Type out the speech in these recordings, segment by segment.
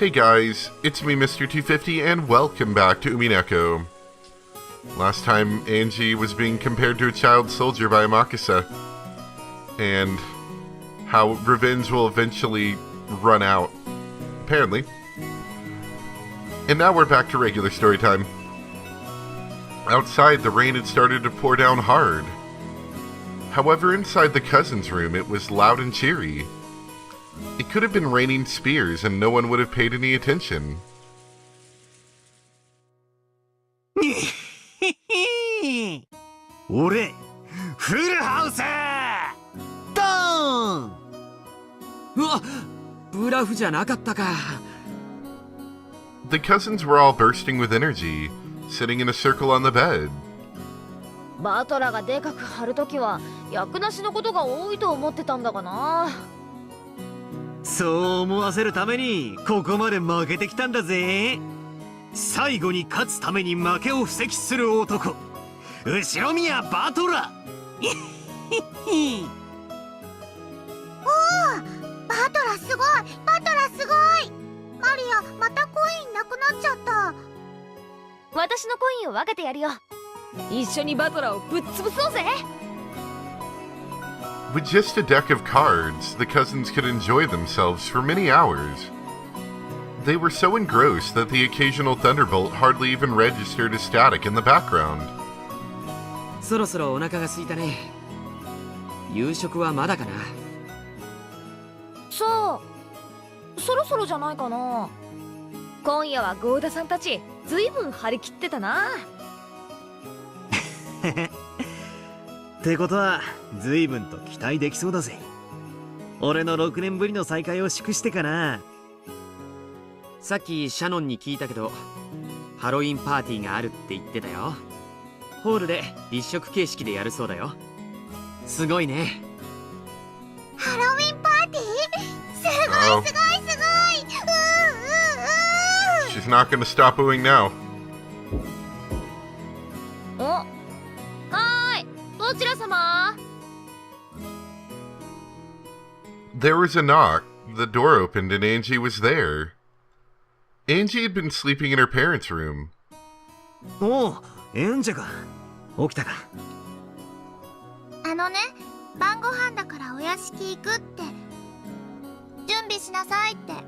Hey guys, it's me Mr. 250 and welcome back to Umineko. Last time Angie was being compared to a child soldier by Amakusa, and how revenge will eventually run out, apparently. And now we're back to regular story time. Outside, the rain had started to pour down hard. However, inside the cousin's room, it was loud and cheery. It could have been raining spears and no one would have paid any attention. Ore, full house! Down! うわ、ブラフじゃなかったか。The cousins were all bursting with energy, sitting in a circle on the bed. バトラがでかく張るときは役なしのことが多いと思ってたんだがな。そう思わせるためにここまで負けてきたんだぜ。最後に勝つために負けを布石する男、後ろ宮バトラ。おお、バトラすごい、バトラすごい。マリア、またコインなくなっちゃった。私のコインを分けてやるよ。一緒にバトラをぶっ潰そうぜ。With just a deck of cards, the cousins could enjoy themselves for many hours. They were so engrossed that the occasional thunderbolt hardly even registered as static in the background. そろそろお腹が空いたね。夕食はまだかな。そう、そろそろじゃないかな。今夜はゴーダさんたちずいぶん張り切ってたな。ってことは随分と期待できそうだぜ。俺の6年ぶりの再会を祝してかな。さっきシャノンに聞いたけど、ハロウィンパーティーがあるって言ってたよ。ホールで立食形式でやるそうだよ。すごいね。ハロウィンパーティー？すごいすごいすごい。She's not gonna stop oohing now. お、はーい、どちら様？ There was a knock. The door opened and Angie was there. Angie had been sleeping in her parents' room. おお、エンジェか。起きたか。あのね、晩ご飯だからお屋敷行くって。準備しなさいって。ご飯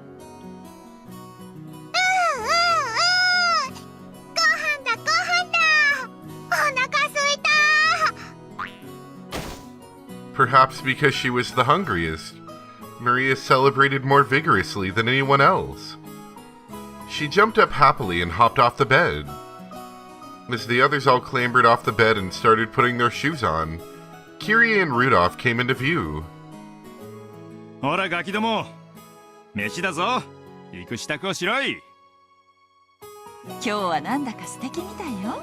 だご飯だ。お腹すいた。 Perhaps because she was the hungriest, Maria celebrated more vigorously than anyone else. She jumped up happily and hopped off the bed. As the others all clambered off the bed and started putting their shoes on, Kyrie and Rudolph came into view. ほらガキども、飯だぞ。行く支度をしろい。今日はなんだか素敵みたいよ。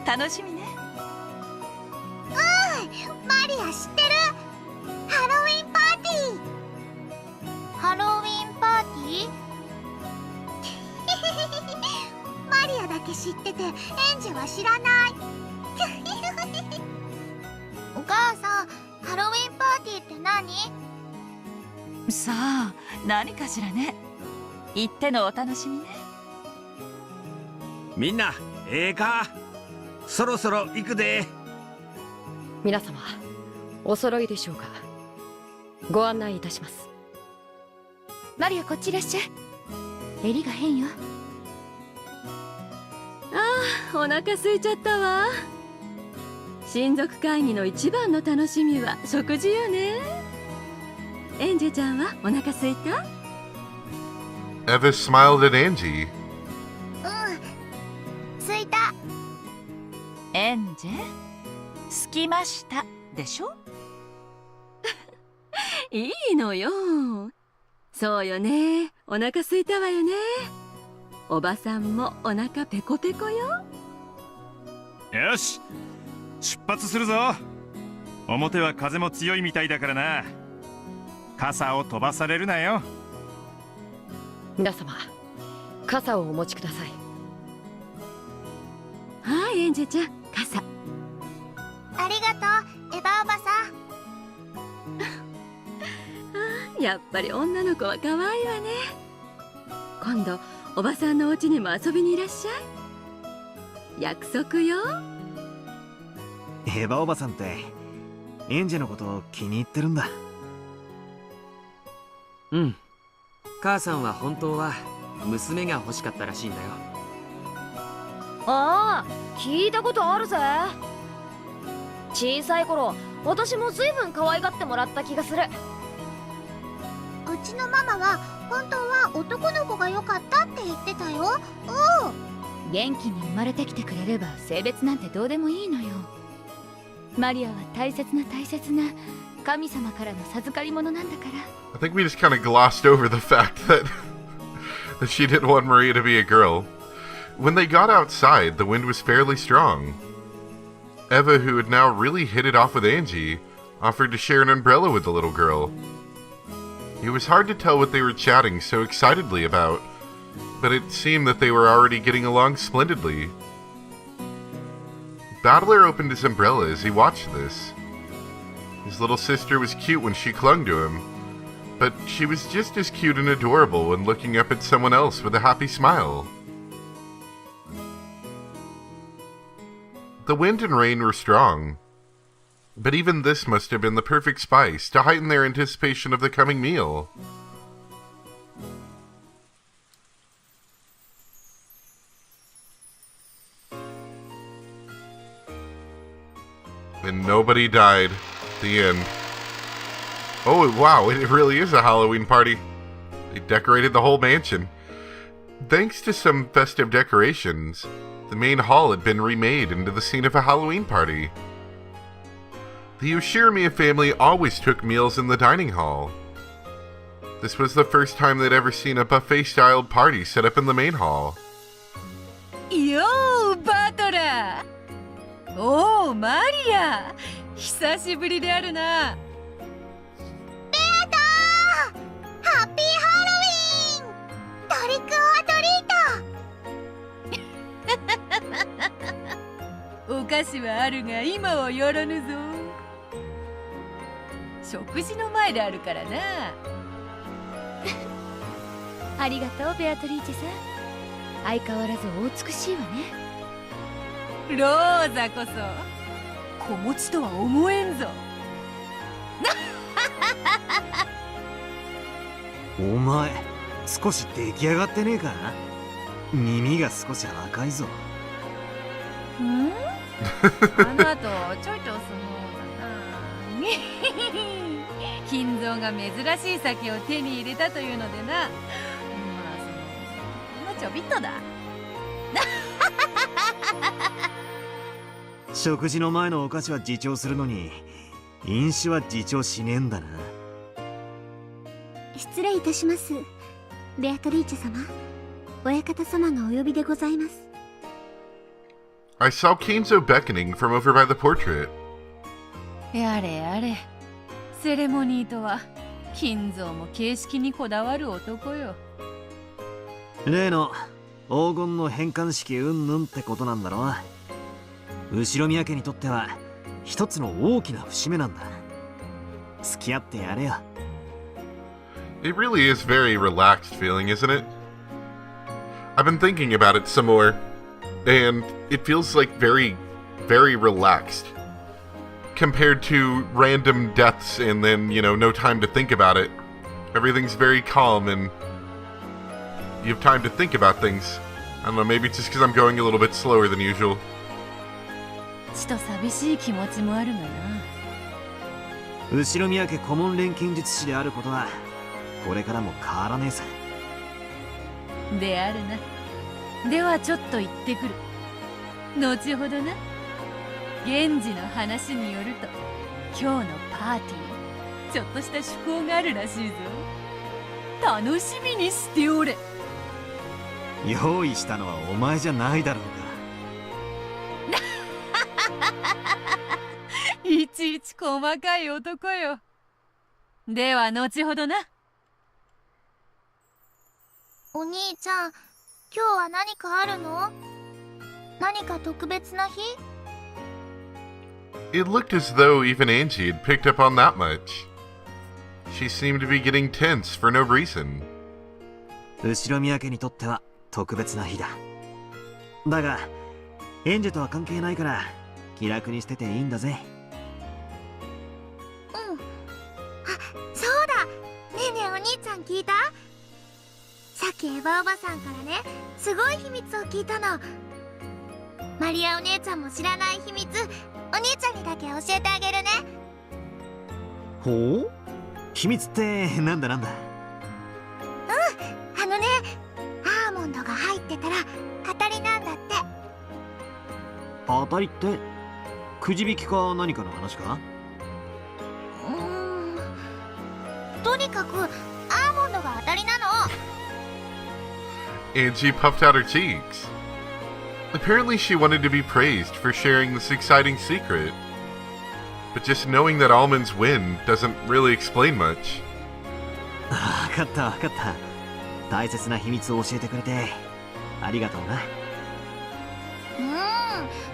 楽しみね。マリア知ってる？ハロウィンパーティー。ハロウィンパーティー？マリアだけ知っててエンジェは知らない。お母さん、ハロウィンパーティーって何？さあ、何かしらね。行ってのお楽しみね。みんな、ええか。そろそろ行くで。皆様、お揃いでしょうか。ご案内いたします。マリア、こっちいらっしゃい。襟が変よ。ああ、お腹空いちゃったわ。親族会議の一番の楽しみは食事よね。エンジェちゃんはお腹空いた？ Eva smiled at Angie. すいた。エンジェ、着きましたでしょ。いいのよ。そうよね。お腹空いたわよね。おばさんもお腹ペコペコよ。よし、出発するぞ。表は風も強いみたいだからな。傘を飛ばされるなよ。皆様、傘をお持ちください。はい、エンジェちゃん、傘。ありがとう、エヴァおばさん。やっぱり女の子は可愛いわね。度おばさんのお家にも遊びにいらっしゃい。約束よ。エヴァおばさんってエンジェのことを気に入ってるんだ。うん。母さんは本当は娘が欲しかったらしいんだよ。ああ、聞いたことあるぜ。小さい頃私も随分可愛がってもらった気がする。うちのママは本当は男の子が良かったって言ってたよ。元気に生まれてきてくれれば性別なんてどうでもいいのよ。マリアは大切な神様からの授かり物なんだから。I think we just kind of glossed over the fact that that she didn't want Maria to be a girl. When they got outside, the wind was fairly strong. Eva, who had now really hit it off with Angie, offered to share an umbrella with the little girl. It was hard to tell what they were chatting so excitedly about, but it seemed that they were already getting along splendidly. Battler opened his umbrella as he watched this. His little sister was cute when she clung to him, but she was just as cute and adorable when looking up at someone else with a happy smile. The wind and rain were strong, but even this must have been the perfect spice to heighten their anticipation of the coming meal. And nobody died. The end. Oh, wow, it really is a Halloween party. They decorated the whole mansion. Thanks to some festive decorations, the main hall had been remade into the scene of a Halloween party. The Ushirimiya family always took meals in the dining hall. This was the first time they'd ever seen a buffet-styled party set up in the main hall. Yo, バトラー。おー、マリア。久しぶりであるな。ハッピーハロウィーン。トリックオアトリート。お菓子はあるが今はやらぬぞ。食事の前であるからな。ありがとうベアトリーチェさん。相変わらずお美しいわね。ローザこそ子持ちとは思えんぞ。お前少し出来上がってねえか。耳が少し赤いぞ。ん？あの後ちょいとそのだな。金蔵が珍しい酒を手に入れたというのでな。まあそのちょびっとだ。食事の前のお菓子は自重するのに飲酒は自重しねえんだな。失礼いたします。ベアトリーチェ様、親方様がお呼びでございます。I saw Kinzo beckoning from over by the portrait. やれやれ、セレモニーとは金蔵も形式にこだわる男よ。例の黄金の返還式うんぬんってことなんだろ。後宮家にとっては一つの大きな節目なんだ。付き合ってやれよ。It really is very relaxed feeling, isn't it? I've been thinking about it some more, and it feels like very, very relaxed. Compared to random deaths and then, no time to think about it. Everything's very calm and you have time to think about things. I don't know, maybe it's just because I'm going a little bit slower than usual. ちと寂しい気持ちもあるがな。後宮家顧問錬金術師であることはこれからも変わらねえさ。であるな。ではちょっと行ってくる。後ほどな。源氏の話によると今日のパーティーちょっとした趣向があるらしいぞ。楽しみにしておれ。用意したのはお前じゃないだろうか。いちいち細かい男よ。では後ほどな。お兄ちゃん、今日は何かあるの？何か特別な日？ It looked as though even Angie had picked up on that much. She seemed to be getting tense for no reason. 後ろ宮家にとっては特別な日だ。だがエンジェとは関係ないから気楽にしてていいんだぜ。うん。あ、そうだ。ねえねえお兄ちゃん聞いた？さっきエヴァおばさんからね、すごい秘密を聞いたの。マリアお姉ちゃんも知らない秘密、お兄ちゃんにだけ教えてあげるね。ほう？秘密ってなんだなんだ？あのね、アーモンドが入ってたら当たりなんだって。当たりってくじ引きか何かの話か？とにかくアーモンドが当たりなの。Angie puffed out her cheeks. Apparently she wanted to be praised for sharing this exciting secret. But just knowing that almonds win doesn't really explain much. わかったわかった。大切な秘密を教えてくれてありがとうな。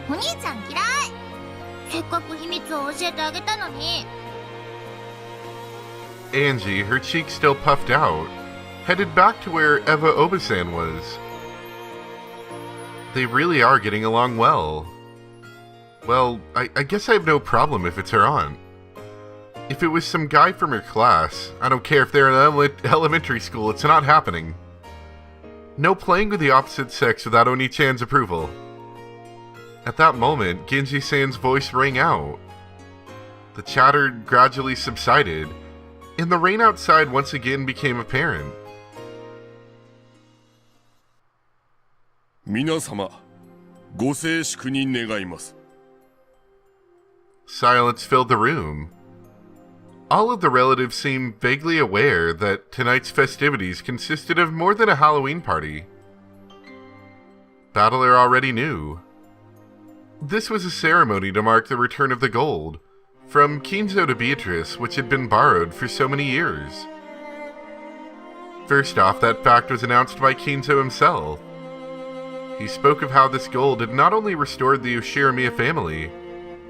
お兄ちゃん嫌い。せっかく秘密を教えてあげたのに。Angie, her cheeks still puffed out, headed back to where Eva Obasan was. They really are getting along well. Well, I guess I have no problem if it's her aunt. If it was some guy from her class, I don't care if they're in elementary school, it's not happening. No playing with the opposite sex without Oni-chan's approval. At that moment, Genji-san's voice rang out. The chatter gradually subsided, and the rain outside once again became apparent. 皆様、ご静粛に願います。 Silence filled the room. All of the relatives seemed vaguely aware that tonight's festivities consisted of more than a Halloween party. Battler already knew. This was a ceremony to mark the return of the gold, from Kinzo to Beatrice, which had been borrowed for so many years. First off, that fact was announced by Kinzo himself. He spoke of how this gold had not only restored the Ushiramiya family,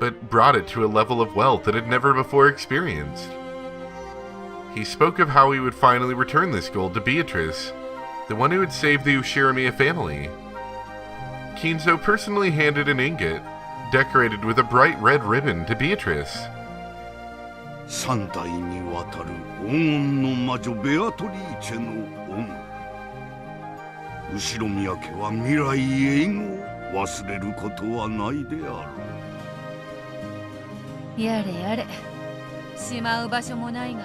but brought it to a level of wealth it had never before experienced. He spoke of how he would finally return this gold to Beatrice, the one who had saved the Ushiramiya family. Kinzo personally handed an ingot, decorated with a bright red ribbon, to Beatrice. 3代にわたる黄金の魔女ベアトリーチェの恩。後宮家は未来永劫忘れることはないである。やれやれ、しまう場所もないが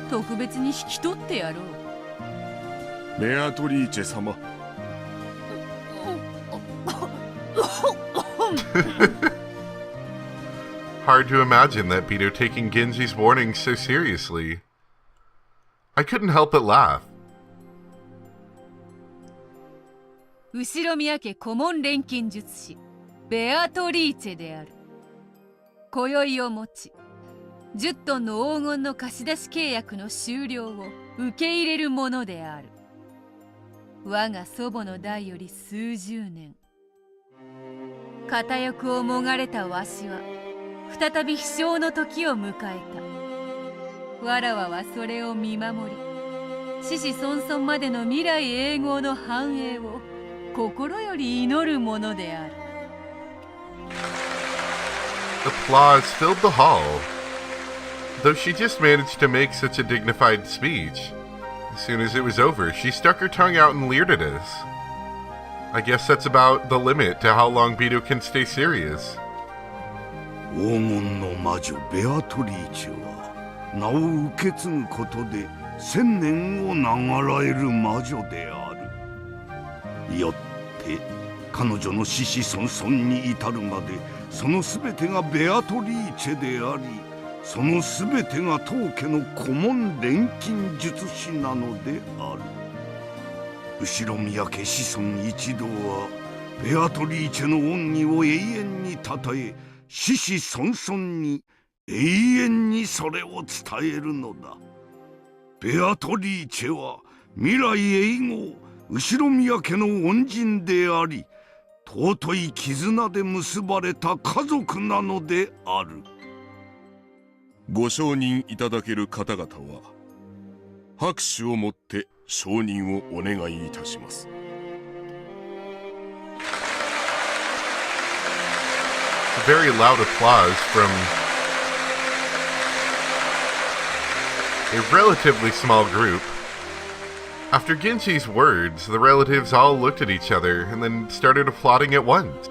特別に引き取ってやろう。ベアトリーチェ様。Hard to imagine that Beto taking Genji's warnings so seriously. I couldn't help but laugh. 後宮家顧問錬金術師ベアトリーチェである。今宵をもち10トンの黄金の貸し出し契約の終了を受け入れるものである。我が祖母の代より数十年、片翼をもがれたわしは再び飛翔の時を迎えた。わらわはそれを見守り、子々孫々までの未来永劫の繁栄を心より祈るものである。Applause filled the hall. Though she just managed to make such a dignified speech, as soon as it was over, she stuck her tongue out and leered at us. I guess that's about the limit to how long Beto can stay serious. 黄金の魔女ベアトリーチェは名を受け継ぐことで1000年を長らえる魔女である。よって彼女の子々孫々に至るまでその全てがベアトリーチェであり、その全てが当家の顧問錬金術師なのである。後宮家子孫一同はベアトリーチェの恩義を永遠にたたえ、子々孫々に永遠にそれを伝えるのだ。ベアトリーチェは未来永劫後宮家の恩人であり、尊い絆で結ばれた家族なのである。ご承認いただける方々は拍手をもって承認をお願いいたします。Very loud applause from a relatively small group. After Genji's words, the relatives all looked at each other and then started applauding at once.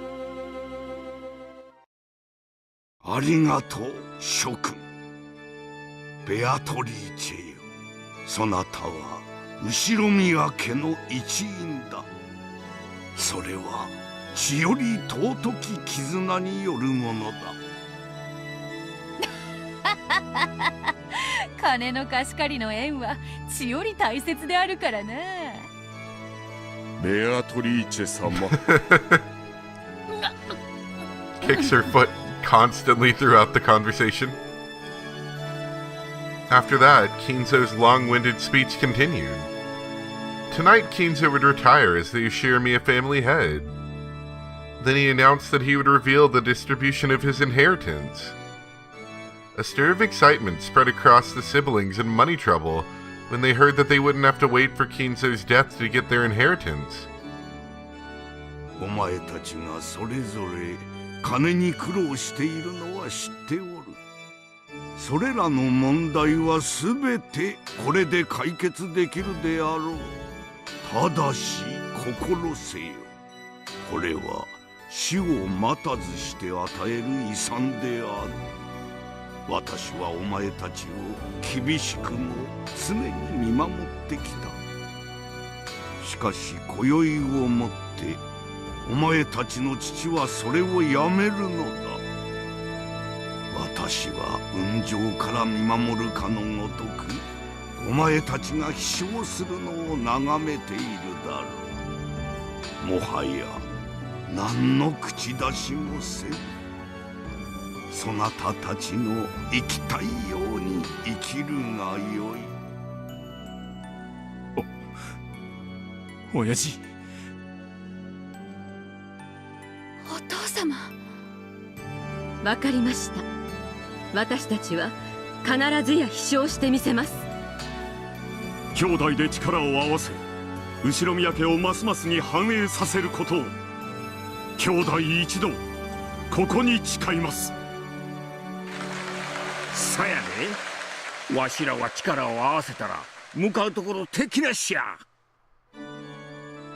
ありがとう諸君。ベアトリーチェよ、そなたは後宮家の一員だ。それは血より尊き絆によるものだ。金の貸し借りの縁は血より大切であるからな。ベアトリーチェ様。Kicks her foot constantly throughout the conversation. After that, Kinzo's long-winded speech continued. Tonight, Kinzo would retire as the Ushirimiya family head. Then he announced that he would reveal the distribution of his inheritance. A stir of excitement spread across the siblings in money trouble when they heard that they wouldn't have to wait for Kinzo's death to get their inheritance. お前たちがそれぞれ金に苦労しているのは知っておる。それらの問題はすべてこれで解決できるであろう。ただし心せよ。これは死を待たずして与える遺産である。私はお前たちを厳しくも常に見守ってきた。しかし今宵をもってお前たちの父はそれをやめるのだ。私は雲上から見守るかのごとくお前たちが飛翔するのを眺めているだろう。もはや何の口出しもせん。そなたたちの生きたいように生きるがよい。親父。お父様。わかりました。私たちは必ずや飛翔してみせます。兄弟で力を合わせ後宮家をますますに繁栄させることを兄弟一同ここに誓います。さやで、わしらは力を合わせたら向かうところ敵なしや。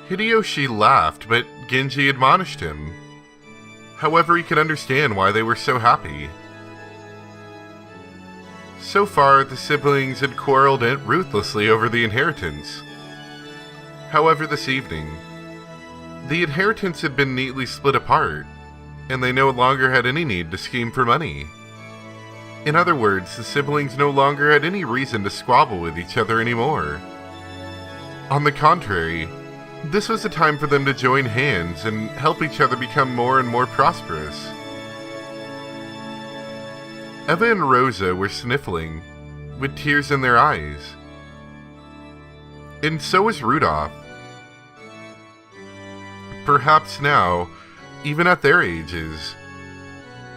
Hideyoshi laughed, but Genji admonished him. However, he could understand why they were so happy. So far, the siblings had quarreled ruthlessly over the inheritance. However, this evening, the inheritance had been neatly split apart, and they no longer had any need to scheme for money. In other words, the siblings no longer had any reason to squabble with each other anymore. On the contrary, this was a time for them to join hands and help each other become more and more prosperous. Eva and Rosa were sniffling, with tears in their eyes. And so was Rudolph. Perhaps now, even at their ages,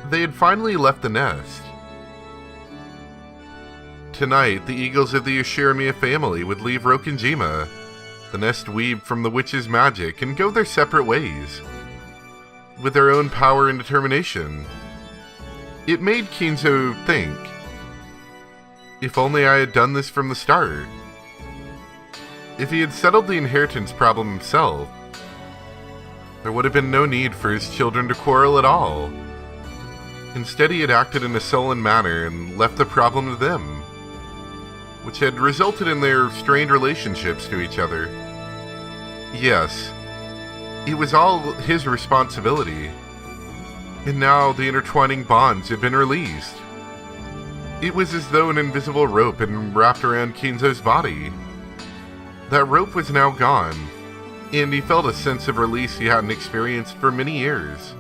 they had finally left the nest. Tonight, the eagles of the Ushirimiya family would leave Rokenjima, the nest weaved from the witch's magic, and go their separate ways, with their own power and determination. It made Kinzo think, if only I had done this from the start. If he had settled the inheritance problem himself, there would have been no need for his children to quarrel at all. Instead, he had acted in a sullen manner and left the problem to them, which had resulted in their strained relationships to each other. Yes, it was all his responsibility. And now the intertwining bonds had been released. It was as though an invisible rope had wrapped around Kinzo's body. That rope was now gone, and he felt a sense of release he hadn't experienced for many years.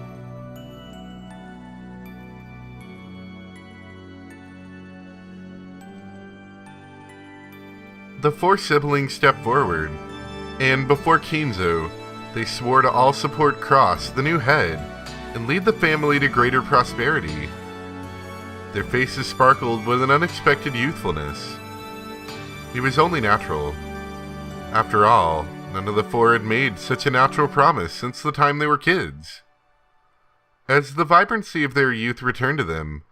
The four siblings stepped forward, and before Kinzo, they swore to all support Cross, the new head, and lead the family to greater prosperity. Their faces sparkled with an unexpected youthfulness. It was only natural. After all, none of the four had made such a natural promise since the time they were kids. As the vibrancy of their youth returned to them,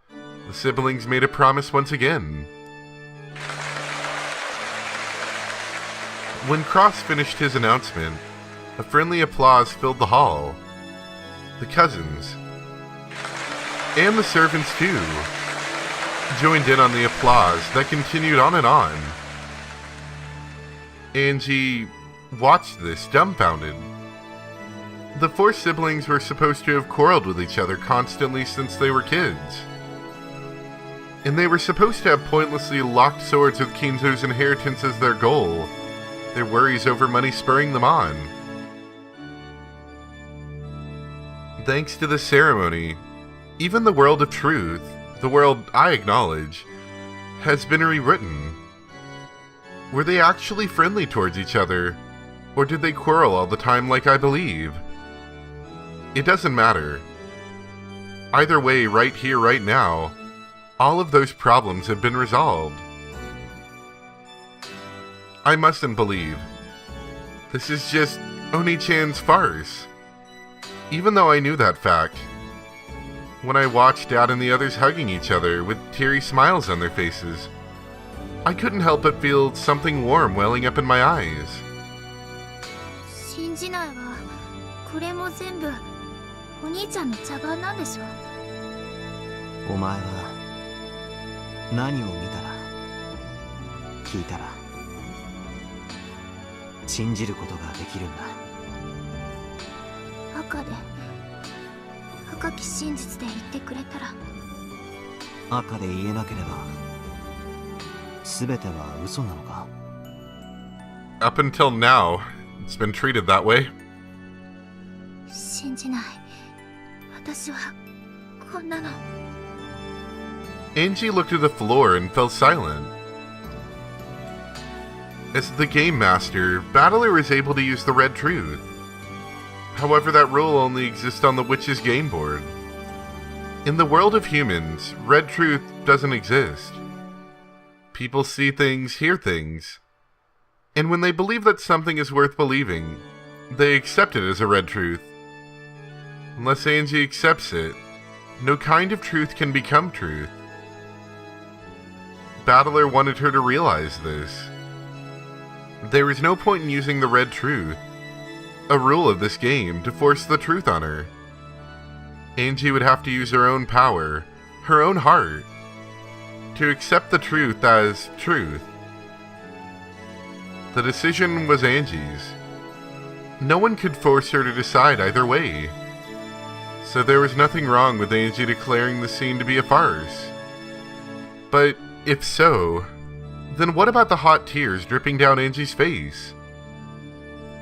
the siblings made a promise once again. When Cross finished his announcement, a friendly applause filled the hall. The cousins, and the servants too, joined in on the applause that continued on and on. Angie watched this dumbfounded. The four siblings were supposed to have quarreled with each other constantly since they were kids. And they were supposed to have pointlessly locked swords with Kinzo's inheritance as their goal, their worries over money spurring them on. Thanks to the ceremony, even the world of truth, the world I acknowledge, has been rewritten. Were they actually friendly towards each other, or did they quarrel all the time like I believe? It doesn't matter. Either way, right here, right now, all of those problems have been resolved. I mustn't believe. This is just Oni-chan's farce. Even though I knew that fact, when I watched Dad and the others hugging each other with teary smiles on their faces, I couldn't help but feel something warm welling up in my eyes. 信じないわ。これも全部お兄ちゃんの茶番なんでしょ。お前は何を見たら聞いたら信じることができるんだ。赤で赤き真実で言ってくれたら。赤で言えなければ全ては嘘なのか。 Up until now, it's been treated that way. 信じない。私はこんなの。 Angie looked at the floor and fell silent. As the game master, Battler was able to use the red truth. However, that rule only exists on the witch's game board. In the world of humans, red truth doesn't exist. People see things, hear things, and when they believe that something is worth believing, they accept it as a red truth. Unless Angie accepts it, no kind of truth can become truth. Battler wanted her to realize this. There is no point in using the red truth, a rule of this game, to force the truth on her. Angie would have to use her own power, her own heart, to accept the truth as truth. The decision was Angie's. No one could force her to decide either way. So there was nothing wrong with Angie declaring the scene to be a farce. But if so, then what about the hot tears dripping down Angie's face?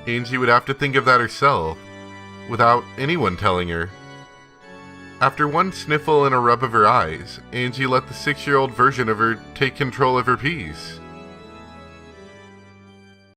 Angie would have to think of that herself, without anyone telling her. After one sniffle and a rub of her eyes, Angie let the 6-year-old version of her take control of her piece.